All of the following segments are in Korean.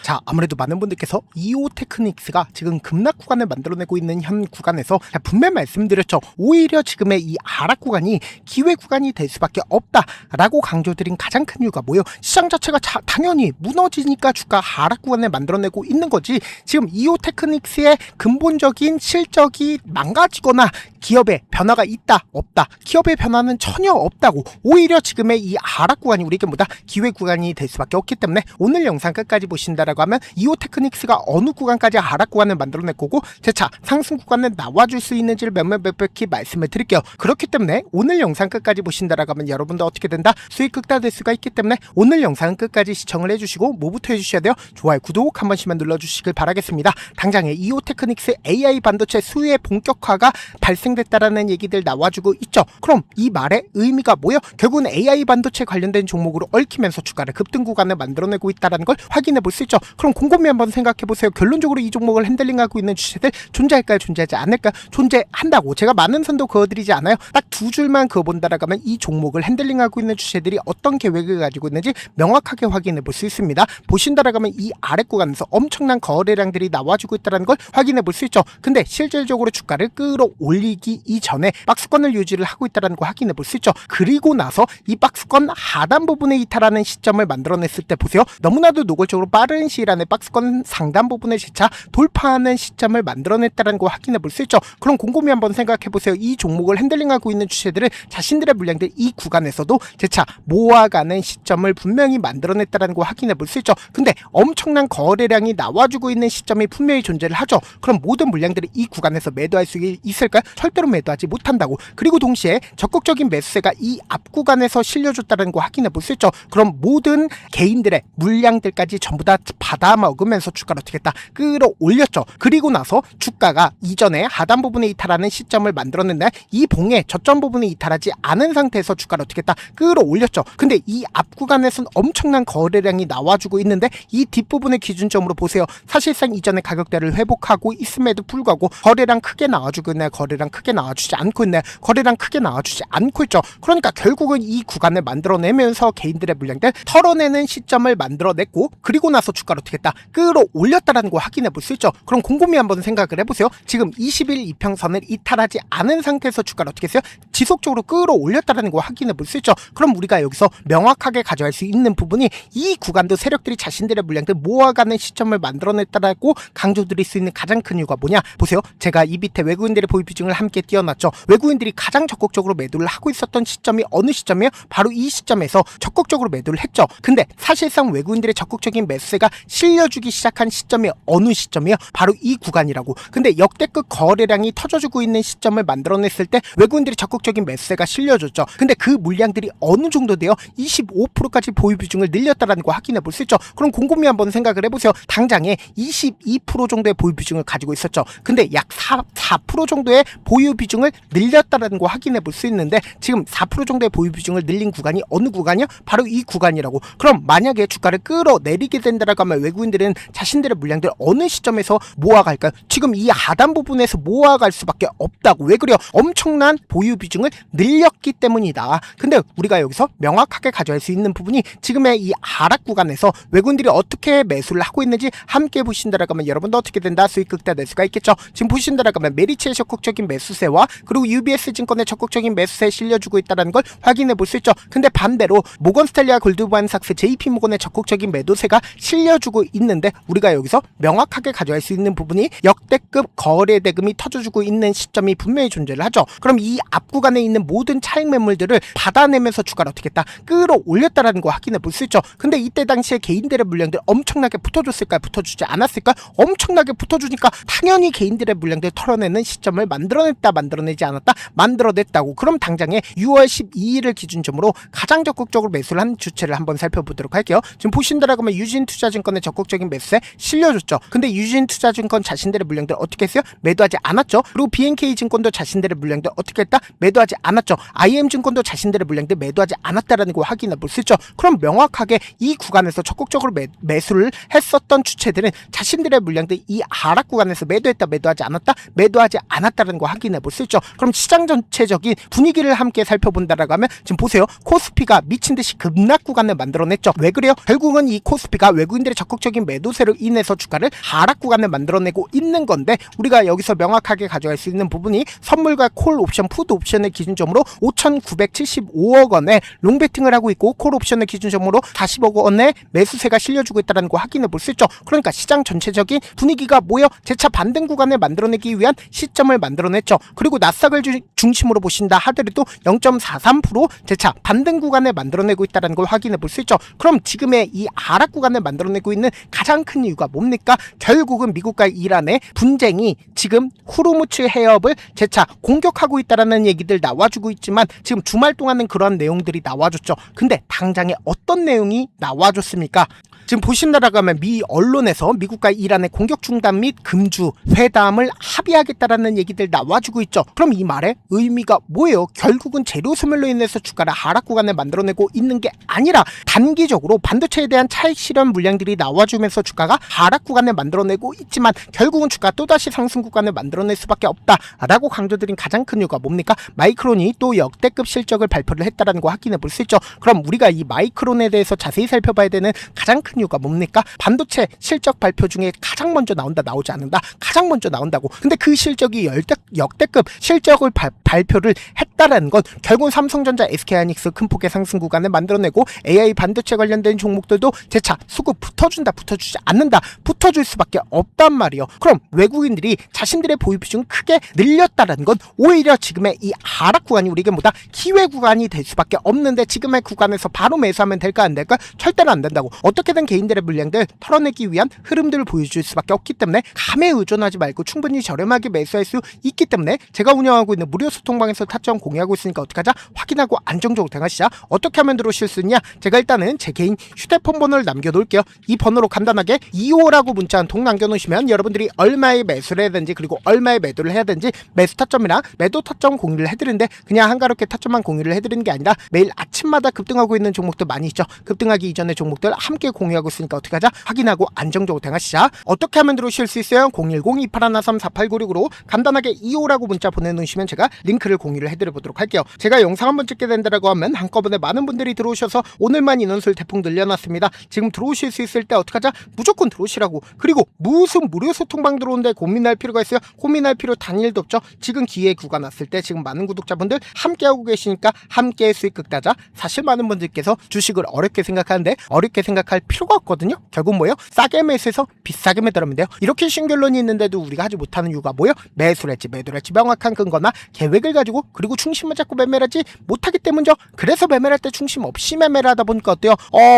자, 아무래도 많은 분들께서 이오테크닉스가 지금 급락 구간을 만들어내고 있는 현 구간에서 분명히 말씀드렸죠. 오히려 지금의 이 하락 구간이 기회 구간이 될 수밖에 없다라고 강조드린 가장 큰 이유가 뭐예요? 시장 자체가 당연히 무너지니까 주가 하락 구간을 만들어내고 있는 거지, 지금 이오테크닉스의 근본적인 실적이 망가지거나 기업의 변화가 있다 없다, 기업의 변화는 전혀 없다고, 오히려 지금의 이 하락 구간이 우리에게 뭐다? 기회 구간이 될 수밖에 없기 때문에 오늘 영상 끝까지 보신다라고 하면 이오테크닉스가 어느 구간까지 하락 구간을 만들어낼 거고 재차 상승 구간에 나와줄 수 있는지를 몇몇몇몇히 말씀을 드릴게요. 그렇기 때문에 오늘 영상 끝까지 보신다라고 하면 여러분도 어떻게 된다? 수익 극대화될 수가 있기 때문에 오늘 영상 끝까지 시청을 해주시고 뭐부터 해주셔야 돼요? 좋아요, 구독 한 번씩만 눌러주시길 바라겠습니다. 당장에 이오테크닉스 AI 반도체 수요의 본격화가 발생됐다라는 얘기들 나와주고 있죠. 그럼 이 말의 의미가 뭐예요? 결국은 AI 반도체 관련된 종목으로 얽히면서 주가를 급등 구간을 만들어내고 있다는 걸 확인해 볼 수 있죠. 그럼 곰곰이 한번 생각해 보세요. 결론적으로 이 종목을 핸들링하고 있는 주체들 존재할까요? 존재하지 않을까요? 존재한다고 제가 많은 선도 그어드리지 않아요. 딱 두 줄만 그어본다라고 하면 이 종목을 핸들링하고 있는 주체들이 어떤 계획을 가지고 있는지 명확하게 확인해 볼 수 있습니다. 보신다라고 하면 이 아래 구간에서 엄청난 거래량들이 나와주고 있다는 걸 확인해 볼 수 있죠. 근데 실질적으로 주가를 끌어올리기 이전에 박스권을 유지를 하고 있다는 걸 확인해 볼 수 있죠. 그리고 나서 이 박스권 하단 부분에 이탈하는 시점을 만들어냈을 때 보세요. 너무나도 노골적으로 빠른 시일 안에 박스권 상단 부분에 재차 돌파하는 시점을 만들어냈다는 걸 확인해 볼 수 있죠. 그럼 곰곰이 한번 생각해 보세요. 이 종목을 핸들링하고 있는 주체들은 자신들의 물량들 이 구간에서도 재차 모아가는 시점을 분명히 만들어냈다는 걸 확인해 볼 수 있죠. 근데 엄청난 거래량이 나와주고 있는 시점이 분명히 존재를 하죠. 그럼 모든 물량들이 이 구간에서 매도할 수 있을까요? 절대로 매도하지 못한다고. 그리고 동시에 적극적인 매수세가 이 앞 구간에서 실려줬다는 걸 확인해 볼 수 있죠. 그럼 모든 개인들의 물량들까지 전부 다 받아먹으면서 주가를 어떻게 했다? 끌어올렸죠. 그리고 나서 주가가 이전에 하단 부분에 이탈하는 시점을 만들었는데 이 봉의 저점 부분에 이탈하지 않은 상태에서 주가를 어떻게 했다? 끌어올렸죠. 근데 이 앞 구간에서는 엄청난 거래량이 나와주고 있는데 이 뒷부분의 기준점으로 보세요. 사실상 이전의 가격대를 회복하고 있음에도 불구하고 거래량 크게 나와주고 있나요? 거래량 크게 나와주지 않고 있나요? 거래량 크게 나와주지 않고 있죠. 그러니까 결국은 이 구간을 만들어내면서 개인들의 물량들 털어내는 시점을 만들어냈고 그리고 나서 주가를 어떻게 했다? 끌어올렸다는 걸 확인해 볼 수 있죠. 그럼 곰곰이 한번 생각을 해보세요. 지금 20일 이평선을 이탈하지 않은 상태에서 주가를 어떻게 했어요? 지속적으로 끌어올렸다는 걸 확인해 볼 수 있죠. 그럼 우리가 여기서 명확하게 가져갈 수 있는 부분이 이 구간도 세력들이 자신들의 물량들 모아가는 시점을 만들어냈다라고 강조드릴 수 있는 가장 큰 이유가 뭐냐? 보세요. 제가 이 밑에 외국인들의 보유 비중을 함께 띄워놨죠. 외국인들이 가장 적극적으로 매도를 하고 있었던 시점이 어느 시점이에요? 바로 이 시점에서 적극적으로 매도를 했죠. 근데 사실상 외국인들의 적극적인 매수세가 실려주기 시작한 시점이 어느 시점이에요? 바로 이 구간이라고. 근데 역대급 거래량이 터져주고 있는 시점을 만들어냈을 때 외국인들이 적극적인 매수세가 실려줬죠. 근데 그 물량들이 어느 정도 돼요? 25%까지 보유 비중을 늘렸다는 거 확인해 볼 수 있죠. 그럼 곰곰이 한번 생각을 해보세요. 당장에 22% 정도의 보유 비중을 가지고 있었죠. 근데 약 4% 정도의 보유 비중을 늘렸다는 거 확인해 볼 수 있는데 지금 4% 정도의 보유 비중을 늘린 구간이 어느 구간이요? 바로 이 구간이라고. 그럼 만약에 주가를 끌어내리게 된다라고 하면 외국인들은 자신들의 물량들 어느 시점에서 모아갈까요? 지금 이 하단 부분에서 모아갈 수밖에 없다고. 왜 그래요? 엄청난 보유 비중을 늘렸기 때문이다. 근데 우리가 여기서 명확하게 가져갈 수 있는 부분이 지금의 이 하락 구간에서 외국인들이 어떻게 매수를 하고 있는지 함께 보신다라고 하면 여러분도 어떻게 된다? 수익 극대화될 수가 있겠죠. 지금 보신다라고 하면 메리츠의 적극적인 매수세와 그리고 UBS 증권의 적극적인 매수세에 실려주고 있다는 걸 확인해 볼 수 있죠. 근데 반대로 모건스탠리와 골드만삭스, JP모건의 적극적인 매도세가 실려주고 있는데 우리가 여기서 명확하게 가져갈 수 있는 부분이 역대급 거래 대금이 터져주고 있는 시점이 분명히 존재를 하죠. 그럼 이 앞 구간에 있는 모든 차익 매물들을 받아내면서 주가를 어떻게 했다? 끌어올렸다라는 거 확인해 볼 수 있죠. 근데 이때 당시에 개인들의 물량들 엄청나게 붙어줬을까요? 붙어주지 않았을까요? 엄청나게 붙어주니까 당연히 개인들의 물량들 털어내는 시점을 만들어냈다, 만들어내지 않았다, 만들어냈다고. 그럼 당장에 6월 12일을 기준점으로 가장 적극적으로 매수를 한 주체를 한번 살펴보도록 할게요. 지금 보신다라고 하면 유진투자증권의 적극적인 매수에 실려줬죠. 근데 유진투자증권 자신들의 물량들 어떻게 했어요? 매도하지 않았죠. 그리고 BNK증권도 자신들의 물량들 어떻게 했다? 매도하지 않았죠. IM증권도 자신들의 물량들 매도하지 않았다라는 걸 확인해 볼 수 있죠. 그럼 명확하게 이 구간에서 적극적으로 매수를 했었던 주체들은 자신들의 물량들 이 하락 구간에서 매도했다, 매도하지 않았다, 매도하지 않았다는 걸 확인해 볼 수 있죠. 그럼 시장 전체적인 분위기를 함께 살펴본다라고 하면 지금 보세요. 코스피가 미친듯이 급락 구간을 만들어냈죠. 왜 그래요? 결국은 이 코스피가 외국인들의 적극적인 매도세로 인해서 주가를 하락 구간을 만들어내고 있는 건데, 우리가 여기서 명확하게 가져갈 수 있는 부분이 선물과 콜 옵션, 푸드 옵션을 기준점으로 5,975억 원의 롱베팅을 하고 있고, 콜 옵션을 기준점으로 40억 원의 매수세가 실려주고 있다는 거 확인해 볼 수 있죠. 그러니까 시장 전체적인 분위기가 뭐예요? 재차 반등 구간을 만들어내기 위한 시점을 만들어냈죠. 그리고 나스닥을 중심으로 보신다 하더라도 0.43% 재차 반등 구간을 만들어내고 있다는 걸 확인해 볼 수 있죠. 그럼 지금의 이 하락 구간을 만들어내고 있는 가장 큰 이유가 뭡니까? 결국은 미국과 이란의 분쟁이 지금 후르무츠 해협을 재차 공격하고 있다라는 얘기들 나와주고 있지만, 지금 주말 동안은 그런 내용들이 나와줬죠. 근데 당장에 어떤 내용이 나와줬습니까? 지금 보신다라고 하면 미 언론에서 미국과 이란의 공격 중단 및 금주 회담을 합의하겠다라는 얘기들 나와주고 있죠. 그럼 이 말의 의미가 뭐예요? 결국은 재료 소멸로 인해서 주가를 하락 구간을 만들어내고 있는 게 아니라 단기적으로 반도체에 대한 차익 실현 물량들이 나와주면서 주가가 하락 구간을 만들어내고 있지만, 결국은 주가 또다시 상승 구간을 만들어낼 수밖에 없다라고 강조드린 가장 큰 이유가 뭡니까? 마이크론이 또 역대급 실적을 발표를 했다는 거 확인해 볼 수 있죠. 그럼 우리가 이 마이크론에 대해서 자세히 살펴봐야 되는 가장 큰 이유가 뭡니까? 반도체 실적 발표 중에 가장 먼저 나온다, 나오지 않는다? 가장 먼저 나온다고. 근데 그 실적이 역대급 실적을 발표를 했다라는 건 결국 삼성전자, SK하이닉스 큰 폭의 상승 구간을 만들어내고, AI 반도체 관련된 종목들도 재차 수급 붙어준다, 붙어주지 않는다, 붙어줄 수밖에 없단 말이에요. 그럼 외국인들이 자신들의 보유 비중 크게 늘렸다라는 건 오히려 지금의 이 하락 구간이 우리에게 뭐다? 기회 구간이 될 수밖에 없는데, 지금의 구간에서 바로 매수하면 될까 안 될까? 절대로 안 된다고. 어떻게든 개인들의 물량들 털어내기 위한 흐름들을 보여줄 수밖에 없기 때문에 감에 의존하지 말고 충분히 저렴하게 매수할 수 있기 때문에, 제가 운영하고 있는 무료 소통방에서 타점 공유하고 있으니까 어떡하자? 확인하고 안정적으로 대응하시자. 어떻게 하면 들어오실 수 있냐? 제가 일단은 제 개인 휴대폰 번호를 남겨놓을게요. 이 번호로 간단하게 25라고 문자 한 통 남겨놓으시면 여러분들이 얼마에 매수를 해야 되는지, 그리고 얼마에 매도를 해야 되는지 매수 타점이랑 매도 타점 공유를 해드리는데, 그냥 한가롭게 타점만 공유를 해드리는 게 아니라 매일 아침마다 급등하고 있는 종목들 많이 있죠. 급등하기 이전의 종목들 함께 공유하고 있으니까 어떻게 하자? 확인하고 안정적으로 대응하시자. 어떻게 하면 들어오실 수 있어요? 010-2813-4896으로 간단하게 25라고 문자 보내놓으시면 제가 링크를 공유를 해드려보도록 할게요. 제가 영상 한번 찍게 된다라고 하면 한꺼번에 많은 분들이 들어오셔서 오늘만 인원수를 대폭 늘려놨습니다. 지금 들어오실 수 있을 때 어떻게 하자? 무조건 들어오시라고. 그리고 무슨 무료 소통방 들어오는데 고민할 필요가 있어요? 고민할 필요 단일도 없죠. 지금 기회 구간 왔을 때 지금 많은 구독자분들 함께하고 계시니까 함께 수익 극다자. 사실 많은 분들께서 주식을 어렵게 생각하는데 어렵게 생각할 필요가 없거든요. 결국 뭐예요? 싸게 매수해서 비싸게 매도하면 돼요. 이렇게 쉬운 결론이 있는데도 우리가 하지 못하는 이유가 뭐예요? 매수를 할지 매도를 할지 명확한 근거나 계획을 가지고, 그리고 중심을 잡고 매매를 하지 못하기 때문이죠. 그래서 매매를 할 때 중심 없이 매매를 하다 보니까 어때요?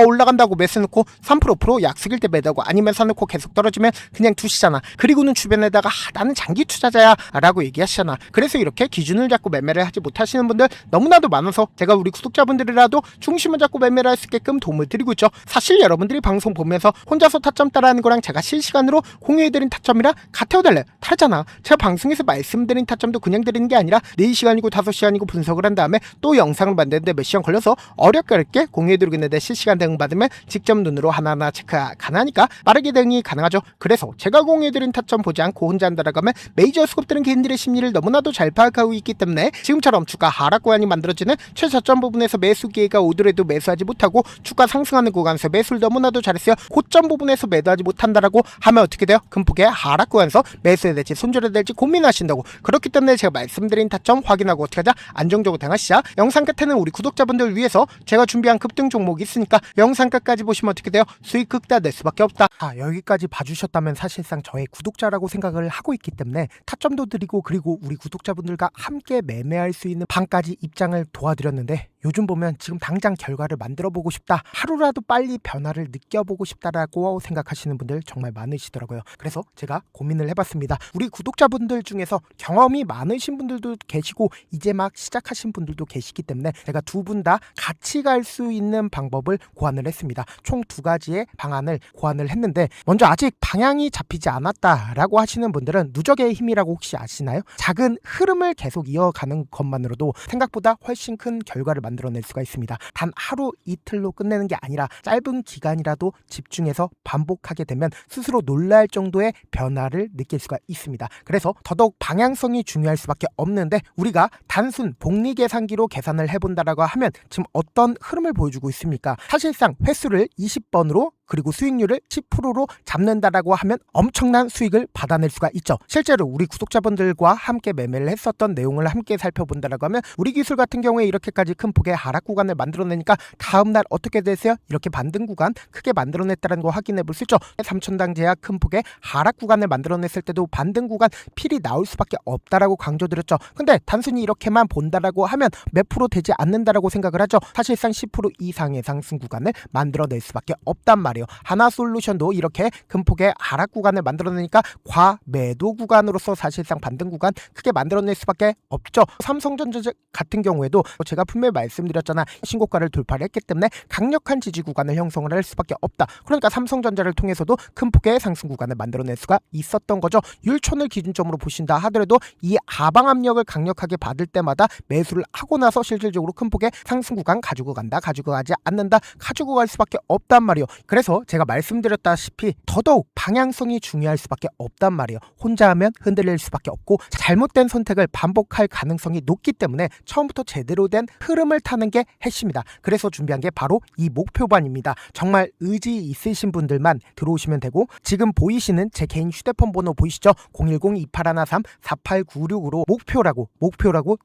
올라간다고 매수 넣고 3% 5% 약속일 때 매도하고, 아니면 사놓고 계속 떨어지면 그냥 두시잖아. 그리고는 주변에다가 나는 장기 투자자야 라고 얘기하시잖아. 그래서 이렇게 기준을 잡고 매매를 하지 못하시는 분들 너무나도 많아서 제가 우리 구독자분들이라도 중심을 잡고 매매를 할 수 있게끔 도움을 드리고 있죠. 사실 여러분들이 방송 보면서 혼자서 타점 따라하는 거랑 제가 실시간으로 공유해드린 타점이랑 같아요, 달라요? 다르잖아. 제가 방송에서 말씀드린 타점도 그냥 드리는 게 아니라 4시간이고 5시간이고 분석을 한 다음에 또 영상을 만드는데 몇 시간 걸려서 어렵게 공유해드리고 있는데, 실시간 대응 받으면 직접 눈으로 하나하나 체크가 가능하니까 빠르게 대응이 가능하죠. 그래서 제가 공유해드린 타점 보지 않고 혼자 한다라고 하면 메이저 수급들은 개인들의 심리를 너무나도 잘 파악하고 있기 때문에 지금처럼 주가 하락 구간이 만들어지는 최저점 부분에서 매수 기회가 오더라도 매수하지 못하고, 주가 상승하는 구간에서 매수를 너무나도 잘했어요. 고점 부분에서 매도하지 못한다라고 하면 어떻게 돼요? 금폭의 하락 구간에서 매수해야 될지 손절해야 될지 고민하신다고. 그렇기 때문에 제가 말씀드린 타점 확인하고 어떻게 하자? 안정적으로 대응하시자. 영상 끝에는 우리 구독자분들 위해서 제가 준비한 급등 종목이 있으니까 영상 끝까지 보시면 어떻게 돼요? 수익 극다 낼 수밖에 없다. 여기까지 봐주셨다면 사실상 저의 구독자라고 생각을 하고 있기 때문에 타점도 드리고, 그리고 우리 구독자분들과 함께 매매할 수 있는 방까지 입장을 도와드렸는데, 요즘 보면 지금 당장 결과를 만들어 보고 싶다, 하루라도 빨리 변화를 느껴보고 싶다라고 생각하시는 분들 정말 많으시더라고요. 그래서 제가 고민을 해봤습니다. 우리 구독자분들 중에서 경험이 많으신 분들도 계시고 이제 막 시작하신 분들도 계시기 때문에 제가 두 분 다 같이 갈 수 있는 방법을 고안을 했습니다. 총 2가지의 방안을 고안을 했는데, 먼저 아직 방향이 잡히지 않았다라고 하시는 분들은 누적의 힘이라고 혹시 아시나요? 작은 흐름을 계속 이어가는 것만으로도 생각보다 훨씬 큰 결과를 만들어낼 수가 있습니다. 단 하루 이틀로 끝내는 게 아니라 짧은 기간이 구간이라도 집중해서 반복하게 되면 스스로 놀랄 정도의 변화를 느낄 수가 있습니다. 그래서 더더욱 방향성이 중요할 수밖에 없는데, 우리가 단순 복리계산기로 계산을 해본다라고 하면 지금 어떤 흐름을 보여주고 있습니까? 사실상 횟수를 20번으로 그리고 수익률을 10%로 잡는다라고 하면 엄청난 수익을 받아낼 수가 있죠. 실제로 우리 구독자분들과 함께 매매를 했었던 내용을 함께 살펴본다라고 하면 우리 기술 같은 경우에 이렇게까지 큰 폭의 하락 구간을 만들어내니까 다음날 어떻게 됐어요? 이렇게 반등 구간 크게 만들어냈다는 거 확인해 볼 수 있죠. 3천당 제약 큰 폭의 하락 구간을 만들어냈을 때도 반등 구간 필이 나올 수밖에 없다라고 강조드렸죠. 근데 단순히 이렇게만 본다라고 하면 몇 프로 되지 않는다라고 생각을 하죠. 사실상 10% 이상의 상승 구간을 만들어낼 수밖에 없단 말이에요. 하나솔루션도 이렇게 큰 폭의 하락 구간을 만들어내니까 과매도 구간으로서 사실상 반등 구간 크게 만들어낼 수밖에 없죠. 삼성전자 같은 경우에도 제가 분명히 말씀드렸잖아. 신고가를 돌파를 했기 때문에 강력한 지지 구간을 형성을 할 수밖에 없다. 그러니까 삼성전자를 통해서도 큰 폭의 상승 구간을 만들어낼 수가 있었던 거죠. 율촌을 기준점으로 보신다 하더라도 이 하방 압력을 강력하게 받을 때마다 매수를 하고 나서 실질적으로 큰 폭의 상승 구간 가지고 간다, 가지고 가지 않는다, 가지고 갈 수밖에 없단 말이에요. 그래서 제가 말씀드렸다시피 더더욱 방향성이 중요할 수밖에 없단 말이에요. 혼자 하면 흔들릴 수밖에 없고 잘못된 선택을 반복할 가능성이 높기 때문에 처음부터 제대로 된 흐름을 타는 게 핵심이다. 그래서 준비한 게 바로 이 목표반입니다. 정말 의지 있으신 분들만 들어오시면 되고, 지금 보이시는 제 개인 휴대폰 번호 보이시죠? 010-2813-4896으로 목표라고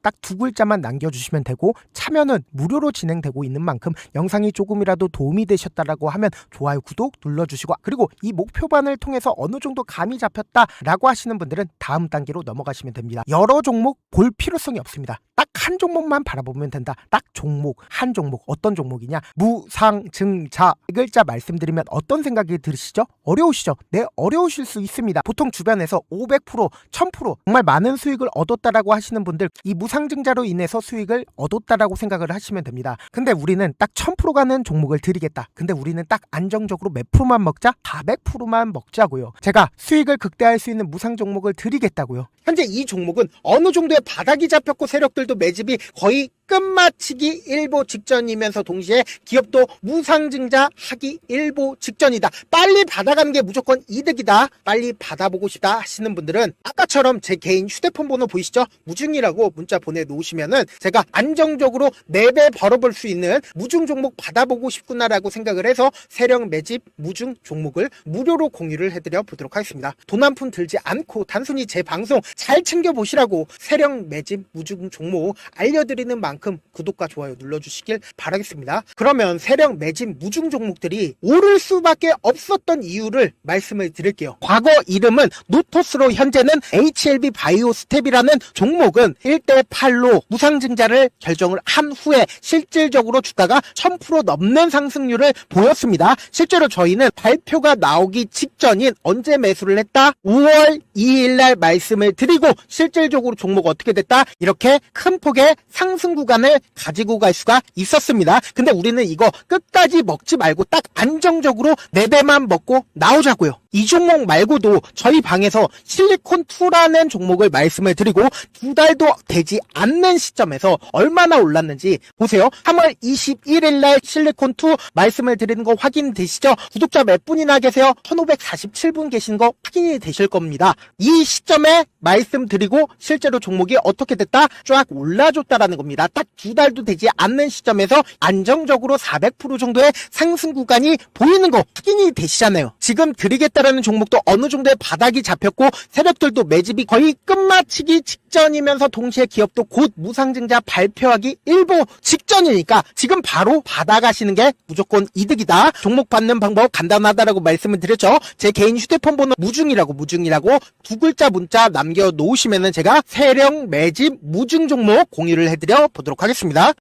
딱 두 글자만 남겨주시면 되고, 참여는 무료로 진행되고 있는 만큼 영상이 조금이라도 도움이 되셨다라고 하면 좋아요, 구독 눌러주시고, 그리고 이 목표반을 통해서 어느 정도 감이 잡혔다라고 하시는 분들은 다음 단계로 넘어가시면 됩니다. 여러 종목 볼 필요성이 없습니다. 딱 한 종목만 바라보면 된다. 딱 종목, 한 종목. 어떤 종목이냐? 무상증자. 이 글자 말씀드리면 어떤 생각이 들으시죠? 어려우시죠? 네, 어려우실 수 있습니다. 보통 주변에서 500%, 1000% 정말 많은 수익을 얻었다라고 하시는 분들, 이 무상증자로 인해서 수익을 얻었다라고 생각을 하시면 됩니다. 근데 우리는 딱 1000% 가는 종목을 드리겠다. 근데 우리는 딱 안정적으로 몇 프로만 먹자? 400%만 먹자고요. 제가 수익을 극대화할 수 있는 무상 종목을 드리겠다고요. 현재 이 종목은 어느 정도의 바닥이 잡혔고 세력들도 매집이 거의 끝마치기 일보 직전이면서 동시에 기업도 무상증자하기 일보 직전이다. 빨리 받아가는 게 무조건 이득이다. 빨리 받아보고 싶다 하시는 분들은 아까처럼 제 개인 휴대폰 번호 보이시죠? 무중이라고 문자 보내놓으시면은 제가 안정적으로 4배 벌어볼 수 있는 무중 종목 받아보고 싶구나라고 생각을 해서 세력 매집 무중 종목을 무료로 공유를 해드려 보도록 하겠습니다. 돈 한 푼 들지 않고 단순히 제 방송 잘 챙겨보시라고 세력 매집 무중 종목 알려드리는 만큼 구독과 좋아요 눌러주시길 바라겠습니다. 그러면 세력 매집 무중 종목들이 오를 수밖에 없었던 이유를 말씀을 드릴게요. 과거 이름은 노토스로 현재는 HLB 바이오스텝이라는 종목은 1대8로 무상증자를 결정을 한 후에 실질적으로 주가가 1000% 넘는 상승률을 보였습니다. 실제로 저희는 발표가 나오기 직전인 언제 매수를 했다? 5월 2일날 말씀을 드리고 실질적으로 종목 어떻게 됐다? 이렇게 큰 폭의 상승 구간을 가지고 갈 수가 있었습니다. 근데 우리는 이거 끝까지 먹지 말고 딱 안정적으로 4배만 먹고 나오자고요. 이 종목 말고도 저희 방에서 실리콘2라는 종목을 말씀을 드리고 2달도 되지 않는 시점에서 얼마나 올랐는지 보세요. 3월 21일 날 실리콘2 말씀을 드리는 거 확인되시죠? 구독자 몇 분이나 계세요? 1547분 계신 거 확인이 되실 겁니다. 이 시점에 말씀드리고 실제로 종목이 어떻게 됐다? 쫙 올라줬다라는 겁니다. 딱 2달도 되지 않는 시점에서 안정적으로 400% 정도의 상승 구간이 보이는 거 확인이 되시잖아요. 지금 드리겠다라는 종목도 어느 정도의 바닥이 잡혔고 세력들도 매집이 거의 끝마치기 직전이면서 동시에 기업도 곧 무상증자 발표하기 일보 직전이니까 지금 바로 받아가시는 게 무조건 이득이다. 종목 받는 방법 간단하다라고 말씀을 드렸죠. 제 개인 휴대폰 번호 무중이라고 두 글자 문자 남겨놓으시면은 제가 세력 매집 무중 종목 공유를 해드려 보도록 하겠습니다.